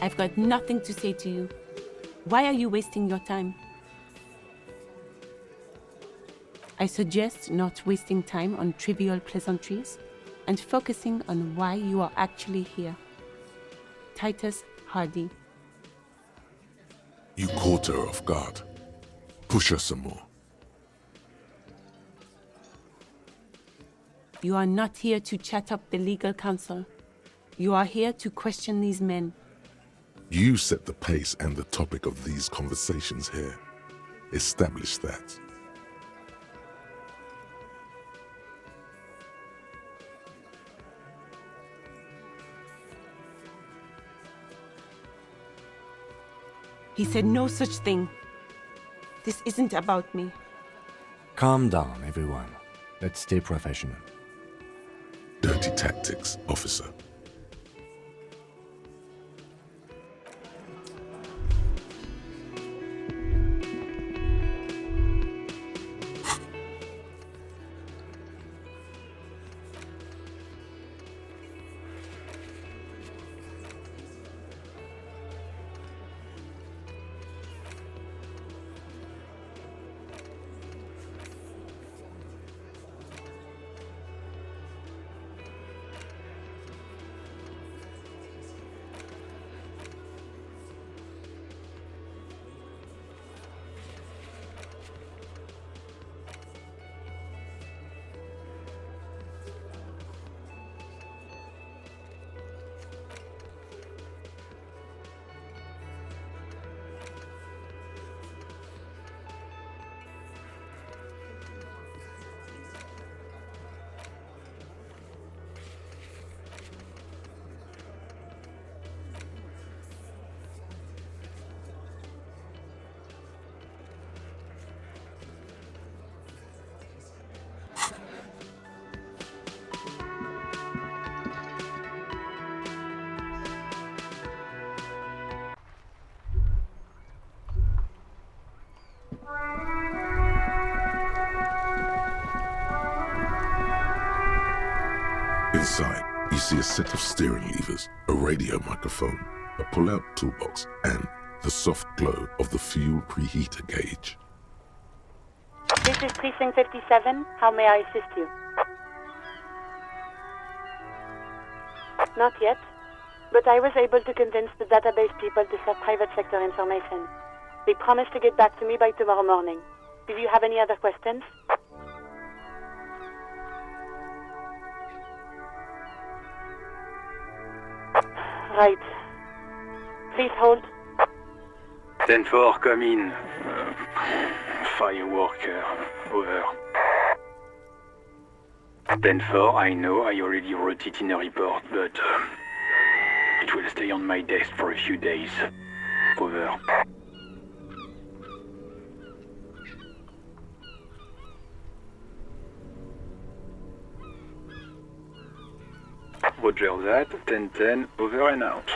I've got nothing to say to you. Why are you wasting your time? I suggest not wasting time on trivial pleasantries and focusing on why you are actually here. Titus Hardy. You caught her off guard. Push her some more. You are not here to chat up the legal counsel. You are here to question these men. You set the pace and the topic of these conversations here. Establish that. He said no such thing. This isn't about me. Calm down, everyone. Let's stay professional. Dirty tactics, officer. Inside, you see a set of steering levers, a radio microphone, a pull-out toolbox, and the soft glow of the fuel preheater gauge. This is Precinct 57. How may I assist you? Not yet, but I was able to convince the database people to share private sector information. They promised to get back to me by tomorrow morning. Do you have any other questions? Right. Please hold. 10-4, come in. Fireworker, over. 10-4, I know I already wrote it in a report, but it will stay on my desk for a few days. Over. Roger that, 10-10, over and out.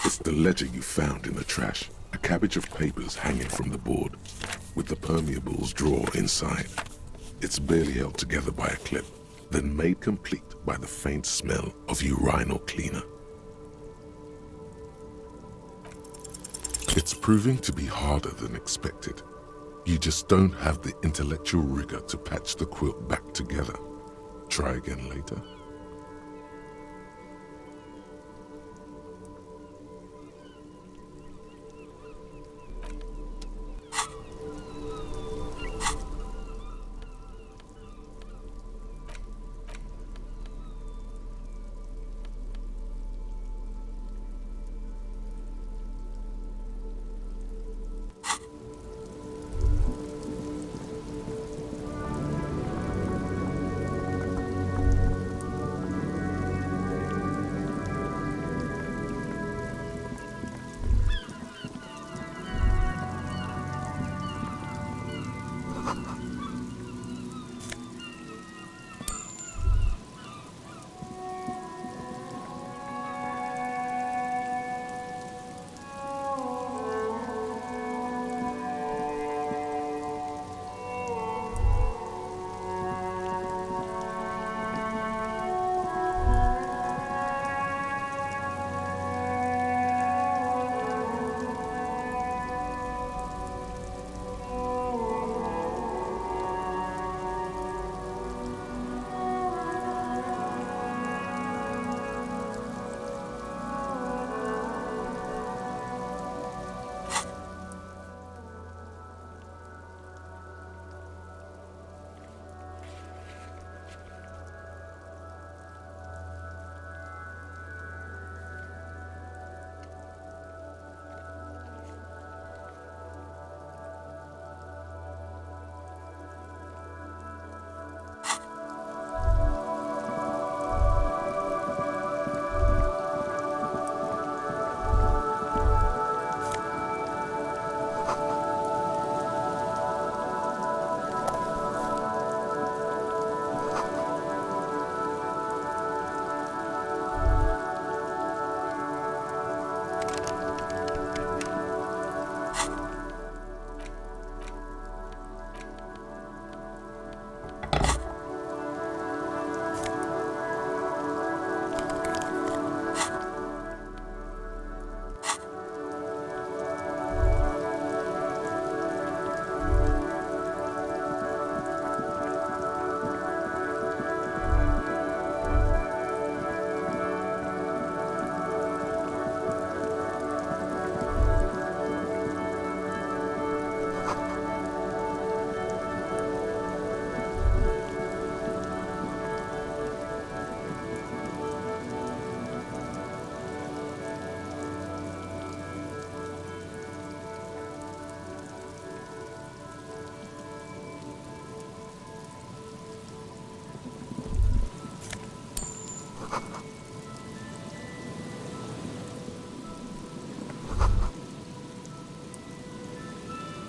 It's the ledger you found in the trash, a cabbage of papers hanging from the board, with the permeables drawer inside. It's barely held together by a clip, then made complete by the faint smell of urinal cleaner. It's proving to be harder than expected. You just don't have the intellectual rigor to patch the quilt back together. Try again later.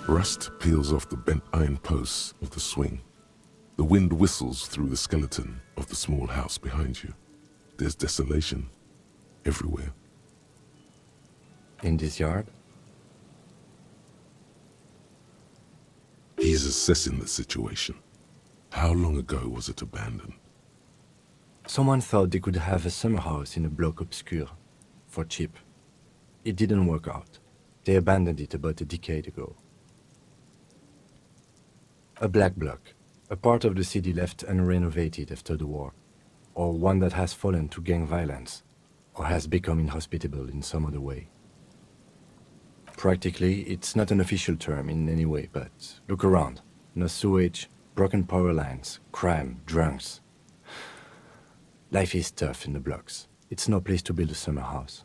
Rust peels off the bent iron posts of the swing. The wind whistles through the skeleton of the small house behind you. There's desolation everywhere. In this yard? He's assessing the situation. How long ago was it abandoned? Someone thought they could have a summer house in a bloc obscur, for cheap. It didn't work out. They abandoned it about a decade ago. A black bloc, a part of the city left unrenovated after the war, or one that has fallen to gang violence, or has become inhospitable in some other way. Practically, it's not an official term in any way, but look around. No sewage, broken power lines, crime, drunks. Life is tough in the blocks. It's no place to build a summer house.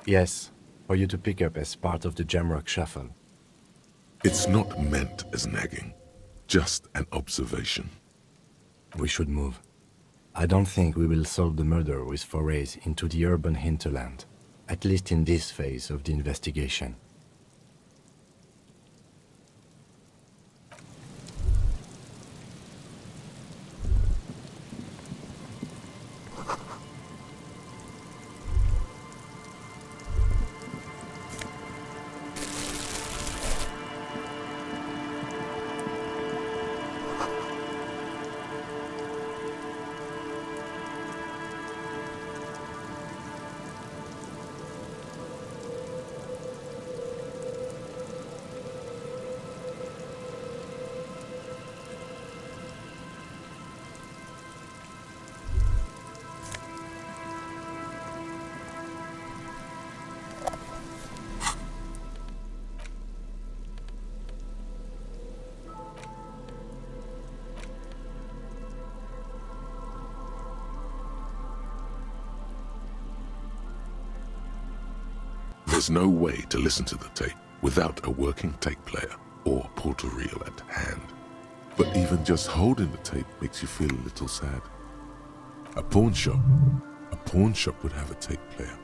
Yes, for you to pick up as part of the Jamrock Shuffle. It's not meant as nagging, just an observation. We should move. I don't think we will solve the murder with forays into the urban hinterland, at least in this phase of the investigation. There's no way to listen to the tape without a working tape player or portal reel at hand. But even just holding the tape makes you feel a little sad. A pawn shop would have a tape player.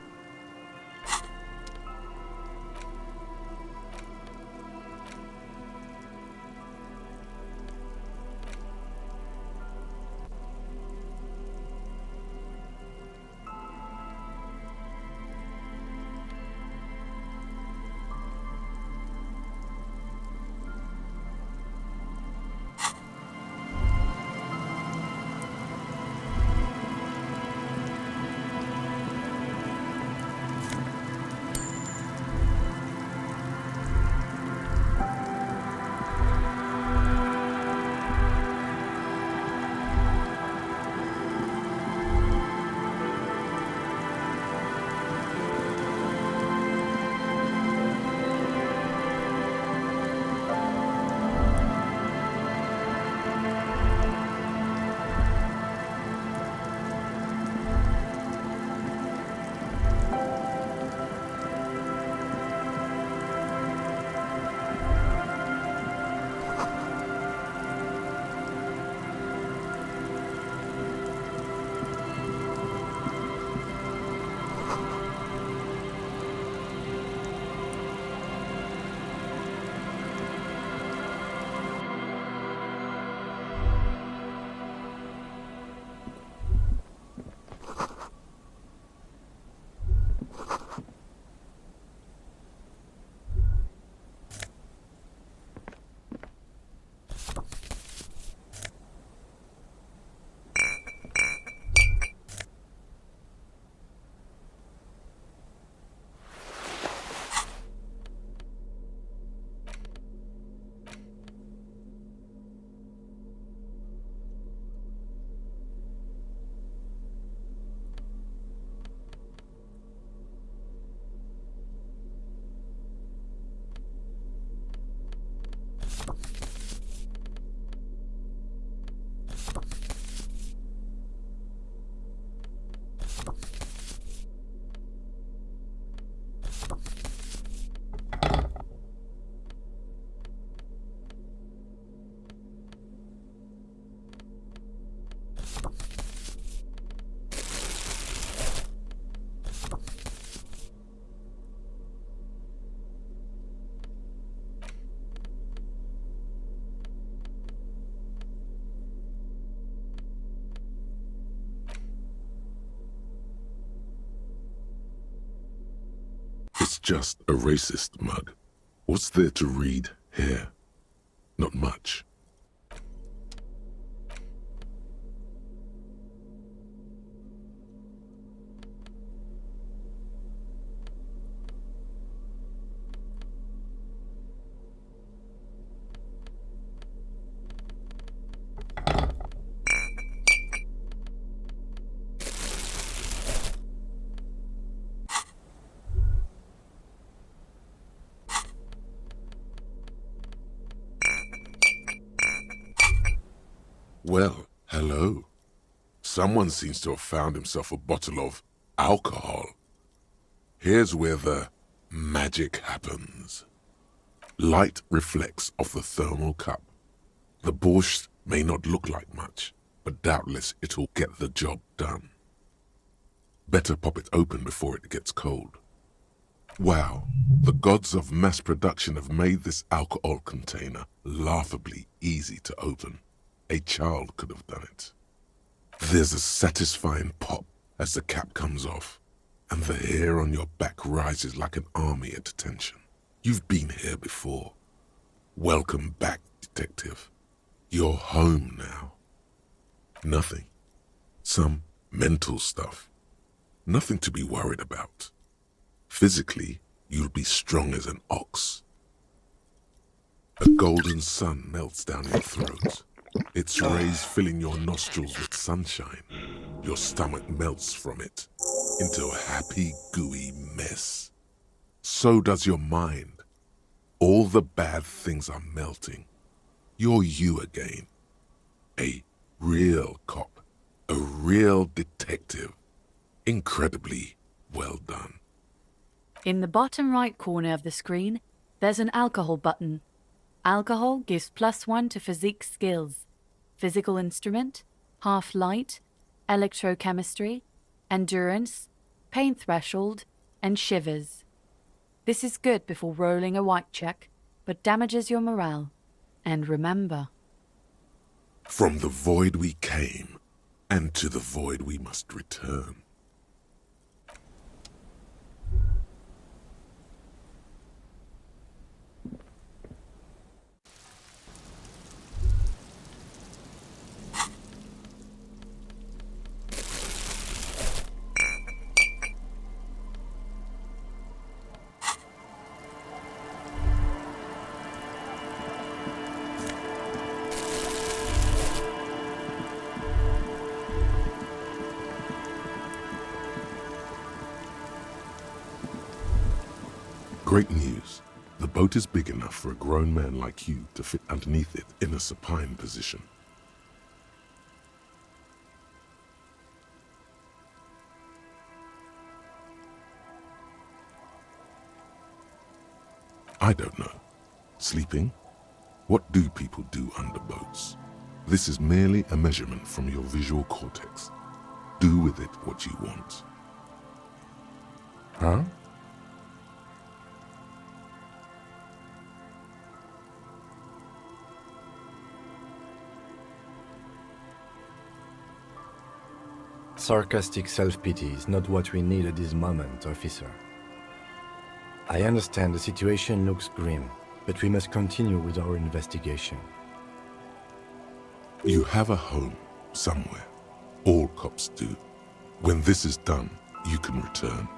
It's just a racist mug. What's there to read here? Not much. Well, hello. Someone seems to have found himself a bottle of alcohol. Here's where the magic happens. Light reflects off the thermal cup. The borscht may not look like much, but doubtless it'll get the job done. Better pop it open before it gets cold. Wow, the gods of mass production have made this alcohol container laughably easy to open. A child could have done it. There's a satisfying pop as the cap comes off, and the hair on your back rises like an army at attention. You've been here before. Welcome back, detective. You're home now. Nothing. Some mental stuff. Nothing to be worried about. Physically, you'll be strong as an ox. A golden sun melts down your throat. Its rays filling your nostrils with sunshine. Your stomach melts from it into a happy, gooey mess. So does your mind. All the bad things are melting. You're you again. A real cop. A real detective. Incredibly well done. In the bottom right corner of the screen, there's an alcohol button. Alcohol gives +1 to physique skills. Physical instrument, half light, electrochemistry, endurance, pain threshold, and shivers. This is good before rolling a white check, but damages your morale. And remember, from the void we came, and to the void we must return. Great news. The boat is big enough for a grown man like you to fit underneath it in a supine position. I don't know. Sleeping? What do people do under boats? This is merely a measurement from your visual cortex. Do with it what you want. Huh? Sarcastic self-pity is not what we need at this moment, officer. I understand the situation looks grim, but we must continue with our investigation. You have a home somewhere. All cops do. When this is done, you can return.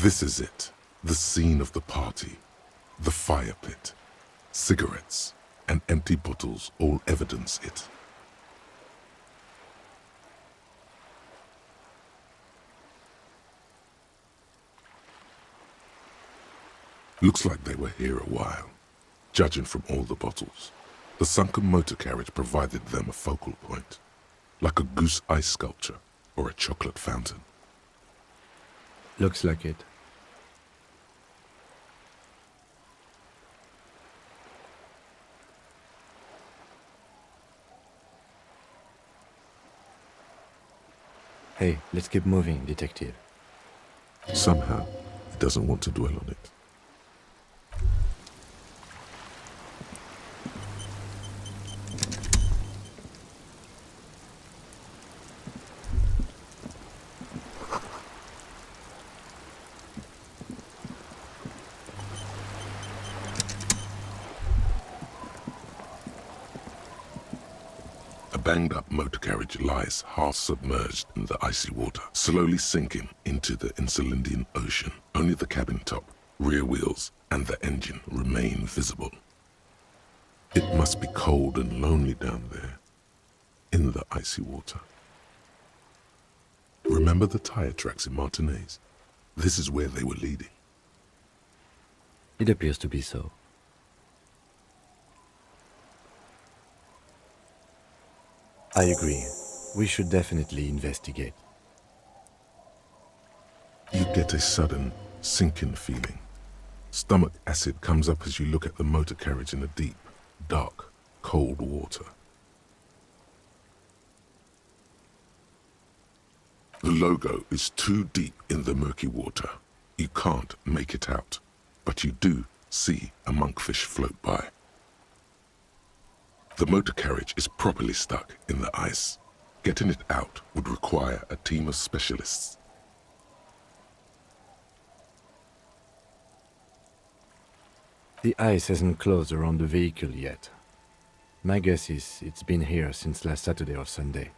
This is it, the scene of the party, the fire pit. Cigarettes and empty bottles all evidence it. Looks like they were here a while, judging from all the bottles. The sunken motor carriage provided them a focal point, like a goose ice sculpture or a chocolate fountain. Looks like it. Hey, let's keep moving, detective. Somehow, he doesn't want to dwell on it. A banged-up motor carriage lies half-submerged in the icy water, slowly sinking into the Insulindian Ocean. Only the cabin top, rear wheels, and the engine remain visible. It must be cold and lonely down there, in the icy water. Remember the tire tracks in Martinez? This is where they were leading. It appears to be so. I agree. We should definitely investigate. You get a sudden, sinking feeling. Stomach acid comes up as you look at the motor carriage in the deep, dark, cold water. The logo is too deep in the murky water. You can't make it out, but you do see a monkfish float by. The motor carriage is properly stuck in the ice. Getting it out would require a team of specialists. The ice hasn't closed around the vehicle yet. My guess is it's been here since last Saturday or Sunday.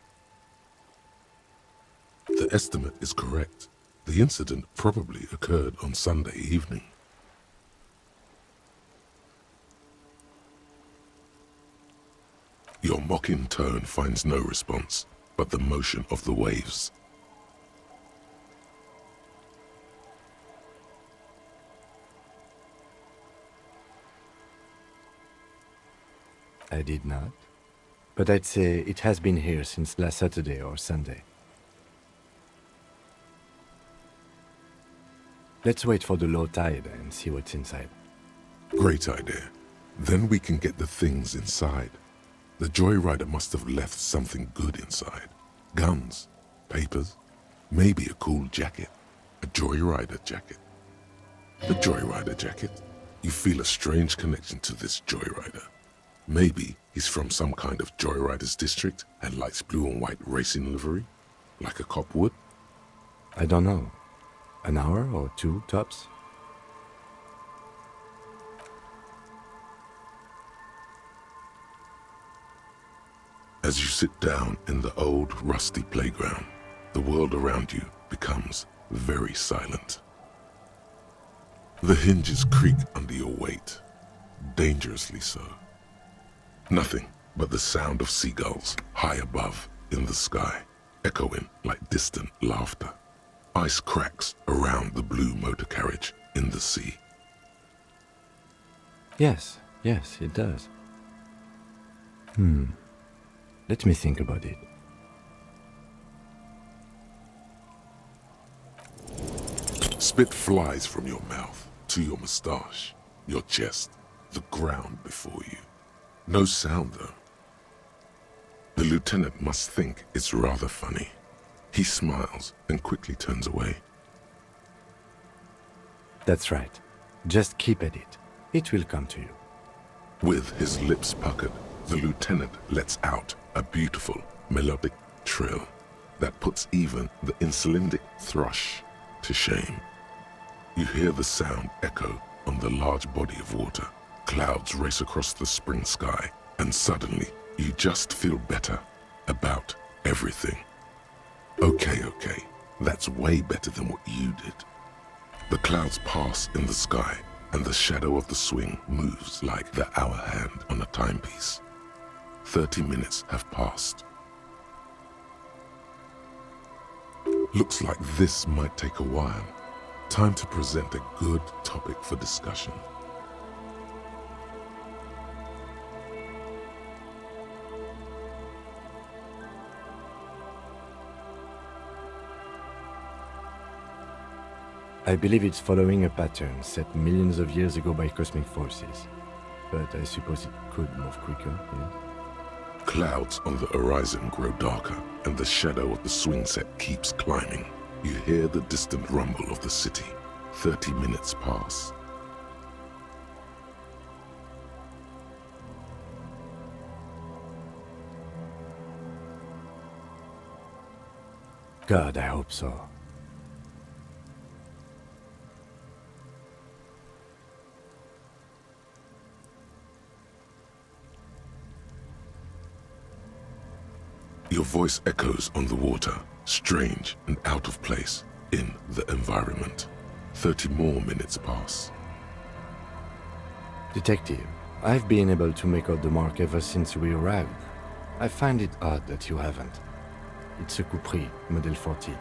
The estimate is correct. The incident probably occurred on Sunday evening. Your mocking tone finds no response, but the motion of the waves. I did not. But I'd say it has been here since last Saturday or Sunday. Let's wait for the low tide and see what's inside. Great idea. Then we can get the things inside. The joyrider must have left something good inside. Guns, papers, maybe a cool jacket. A joyrider jacket. A joyrider jacket. You feel a strange connection to this joyrider. Maybe he's from some kind of joyriders district and likes blue and white racing livery, like a cop would. I don't know. An hour or two, tops? As you sit down in the old, rusty playground, the world around you becomes very silent. The hinges creak under your weight, dangerously so. Nothing but the sound of seagulls high above in the sky, echoing like distant laughter. Ice cracks around the blue motor carriage in the sea. Yes, it does. Let me think about it. Spit flies from your mouth to your moustache, your chest, the ground before you. No sound, though. The lieutenant must think it's rather funny. He smiles and quickly turns away. That's right. Just keep at it. It will come to you. With his lips puckered, the lieutenant lets out a beautiful melodic trill that puts even the insulindic thrush to shame. You hear the sound echo on the large body of water. Clouds race across the spring sky, and suddenly you just feel better about everything. Okay, that's way better than what you did. The clouds pass in the sky, and the shadow of the swing moves like the hour hand on a timepiece. 30 minutes have passed. Looks like this might take a while. Time to present a good topic for discussion. I believe it's following a pattern set millions of years ago by cosmic forces. But I suppose it could move quicker, yes? Clouds on the horizon grow darker, and the shadow of the swing set keeps climbing. You hear the distant rumble of the city. 30 minutes pass. God, I hope so. Your voice echoes on the water, strange and out of place in the environment. 30 more minutes pass. Detective, I've been able to make out the mark ever since we arrived. I find it odd that you haven't. It's a Coupri, Model 40.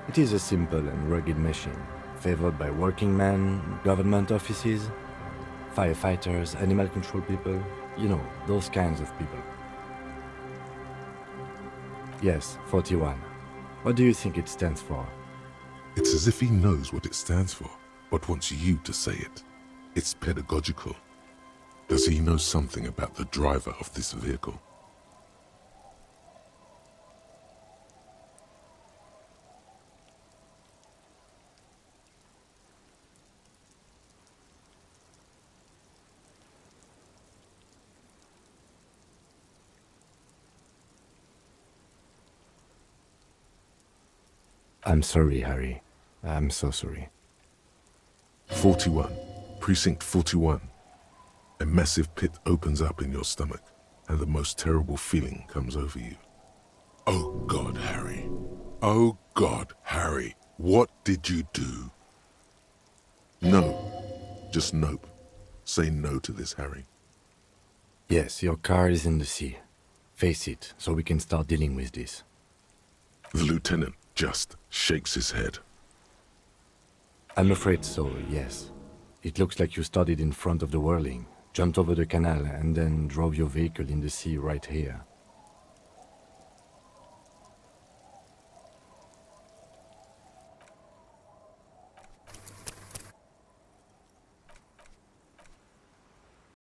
It is a simple and rugged machine, favored by working men, government offices, firefighters, animal control people, you know, those kinds of people. Yes, 41. What do you think it stands for? It's as if he knows what it stands for, but wants you to say it. It's pedagogical. Does he know something about the driver of this vehicle? I'm sorry, Harry. I'm so sorry. 41. Precinct 41. A massive pit opens up in your stomach, and the most terrible feeling comes over you. Oh God, Harry. Oh God, Harry. What did you do? No. Just nope. Say no to this, Harry. Yes, your car is in the sea. Face it, so we can start dealing with this. The lieutenant just shakes his head. I'm afraid so, yes. It looks like you started in front of the whirling, jumped over the canal, and then drove your vehicle in the sea right here.